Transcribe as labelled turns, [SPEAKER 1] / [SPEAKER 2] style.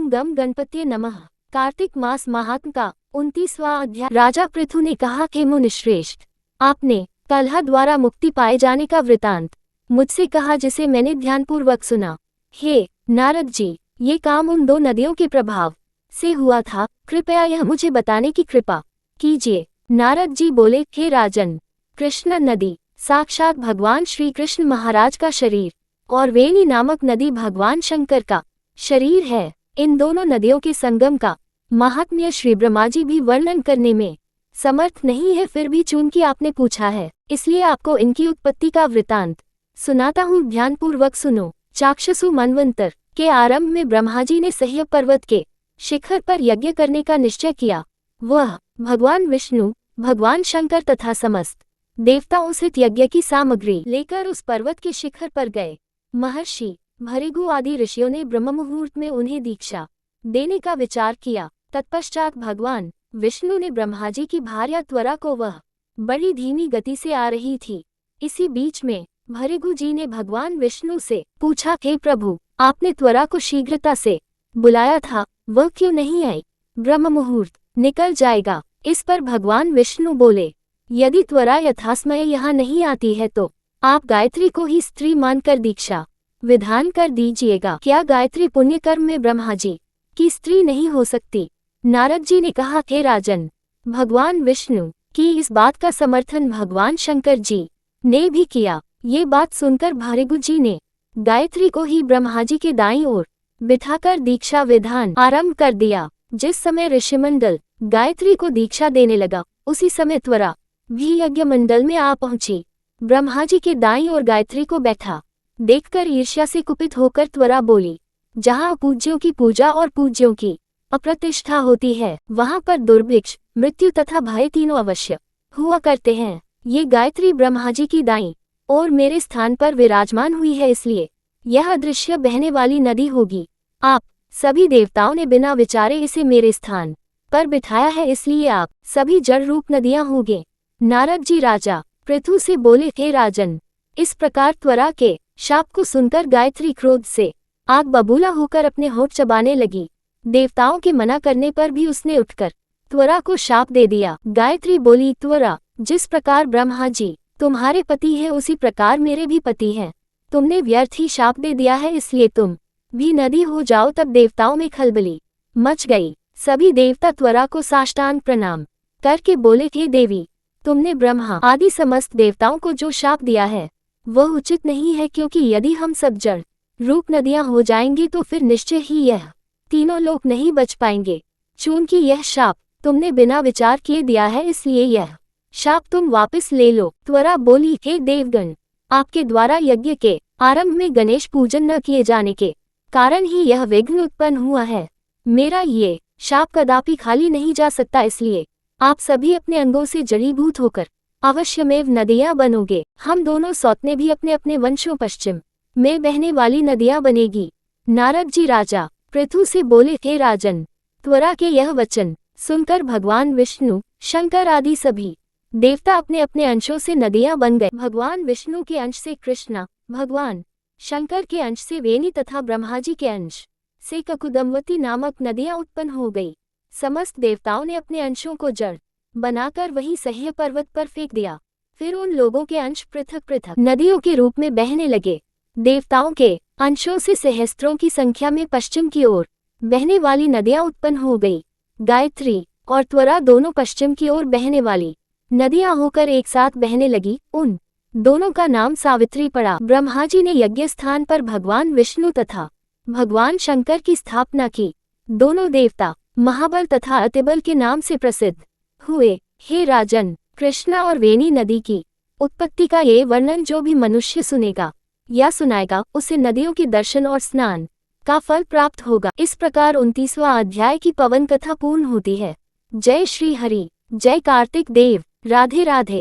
[SPEAKER 1] ओम गम गणपतिये नमः। कार्तिक मास महात्म का 29वां अध्याय। राजा पृथु ने कहा कि मुनिश्रेष्ठ, आपने कलह द्वारा मुक्ति पाए जाने का वृतांत मुझसे कहा, जिसे मैंने ध्यानपूर्वक सुना। हे नारद जी, ये काम उन दो नदियों के प्रभाव से हुआ था, कृपया यह मुझे बताने की कृपा कीजिए। नारद जी बोले, हे राजन, कृष्ण नदी साक्षात भगवान श्री कृष्ण महाराज का शरीर और वेणी नामक नदी भगवान शंकर का शरीर है। इन दोनों नदियों के संगम का महात्म्य श्री ब्रह्मा जी भी वर्णन करने में समर्थ नहीं है, फिर भी चूंकि आपने पूछा है, इसलिए आपको इनकी उत्पत्ति का वृतांत सुनाता हूँ। ध्यानपूर्वक सुनो। चाक्षसु मनवंतर के आरंभ में ब्रह्मा जी ने सह्य पर्वत के शिखर पर यज्ञ करने का निश्चय किया। वह भगवान विष्णु, भगवान शंकर तथा समस्त देवताओं से यज्ञ की सामग्री लेकर उस पर्वत के शिखर पर गए। महर्षि भृगु आदि ऋषियों ने ब्रह्म मुहूर्त में उन्हें दीक्षा देने का विचार किया। तत्पश्चात भगवान विष्णु ने ब्रह्मा जी की भार्या त्वरा को, वह बड़ी धीमी गति से आ रही थी। इसी बीच में भृगु जी ने भगवान विष्णु से पूछा, हे प्रभु, आपने त्वरा को शीघ्रता से बुलाया था, वह क्यों नहीं आई? ब्रह्म मुहूर्त निकल जाएगा। इस पर भगवान विष्णु बोले, यदि त्वरा यथासमय यहाँ नहीं आती है तो आप गायत्री को ही स्त्री मानकर दीक्षा विधान कर दीजिएगा। क्या गायत्री पुण्य कर्म में ब्रह्मा जी की स्त्री नहीं हो सकती? नारद जी ने कहा, हे राजन, भगवान विष्णु की इस बात का समर्थन भगवान शंकर जी ने भी किया। ये बात सुनकर भृगु जी ने गायत्री को ही ब्रह्मा जी के दाईं ओर बिठाकर दीक्षा विधान आरंभ कर दिया। जिस समय ऋषिमंडल गायत्री को दीक्षा देने लगा, उसी समय त्वरा भी यज्ञ मंडल में आ पहुंची। ब्रह्मा जी के दाईं ओर गायत्री को बैठा देखकर ईर्ष्या से कुपित होकर त्वरा बोली, जहाँ पूज्यों की पूजा और पूज्यों की अप्रतिष्ठा होती है, वहाँ पर दुर्भिक्ष, मृत्यु तथा भय तीनों अवश्य हुआ करते हैं। ये गायत्री ब्रह्मा जी की दाईं और मेरे स्थान पर विराजमान हुई है, इसलिए यह अदृश्य बहने वाली नदी होगी। आप सभी देवताओं ने बिना विचारे इसे मेरे स्थान पर बिठाया है, इसलिए आप सभी जड़ रूप नदियां होंगे। नारद जी राजा पृथु से बोले, हे राजन, इस प्रकार त्वरा के शाप को सुनकर गायत्री क्रोध से आग बबूला होकर अपने होठ चबाने लगी। देवताओं के मना करने पर भी उसने उठकर त्वरा को शाप दे दिया। गायत्री बोली, त्वरा, जिस प्रकार ब्रह्मा जी तुम्हारे पति है, उसी प्रकार मेरे भी पति हैं। तुमने व्यर्थ ही शाप दे दिया है, इसलिए तुम भी नदी हो जाओ। तब देवताओं में खलबली मच गई। सभी देवता त्वरा को साष्टांग प्रणाम करके बोले, हे देवी, तुमने ब्रह्मा आदि समस्त देवताओं को जो शाप दिया है वह उचित नहीं है, क्योंकि यदि हम सब जड़ रूप नदियां हो जाएंगे तो फिर निश्चय ही यह तीनों लोग नहीं बच पाएंगे। चूंकि यह शाप तुमने बिना विचार किए दिया है, इसलिए यह शाप तुम वापस ले लो। त्वरा बोली, हे देवगण, आपके द्वारा यज्ञ के आरंभ में गणेश पूजन न किए जाने के कारण ही यह विघ्न उत्पन्न हुआ है। मेरा ये शाप कदापि खाली नहीं जा सकता, इसलिए आप सभी अपने अंगों से जड़ीभूत होकर अवश्यमेव नदियां बनोगे। हम दोनों सौतने भी अपने अपने वंशों पश्चिम में बहने वाली नदियां बनेगी। नारद जी राजा पृथु से बोले, हे राजन, त्वरा के यह वचन सुनकर भगवान विष्णु, शंकर आदि सभी देवता अपने अपने अंशों से नदियां बन गए। भगवान विष्णु के अंश से कृष्णा, भगवान शंकर के अंश से वेणी तथा ब्रह्मा जी के अंश से ककुदमवती नामक नदियां उत्पन्न हो गई। समस्त देवताओं ने अपने अंशों को जड़ बनाकर वहीं सह्य पर्वत पर फेंक दिया। फिर उन लोगों के अंश पृथक पृथक नदियों के रूप में बहने लगे। देवताओं के अंशों से सहस्त्रों की संख्या में पश्चिम की ओर बहने वाली नदियां उत्पन्न हो गई। गायत्री और त्वरा दोनों पश्चिम की ओर बहने वाली नदियां होकर एक साथ बहने लगी। उन दोनों का नाम सावित्री पड़ा। ब्रह्मा जी ने यज्ञ स्थान पर भगवान विष्णु तथा भगवान शंकर की स्थापना की। दोनों देवता महाबल तथा अतिबल के नाम से प्रसिद्ध हुए। हे राजन, कृष्णा और वेणी नदी की उत्पत्ति का ये वर्णन जो भी मनुष्य सुनेगा या सुनाएगा, उसे नदियों के दर्शन और स्नान का फल प्राप्त होगा। इस प्रकार 29वां अध्याय की पवन कथा पूर्ण होती है। जय श्री हरि, जय कार्तिक देव, राधे राधे।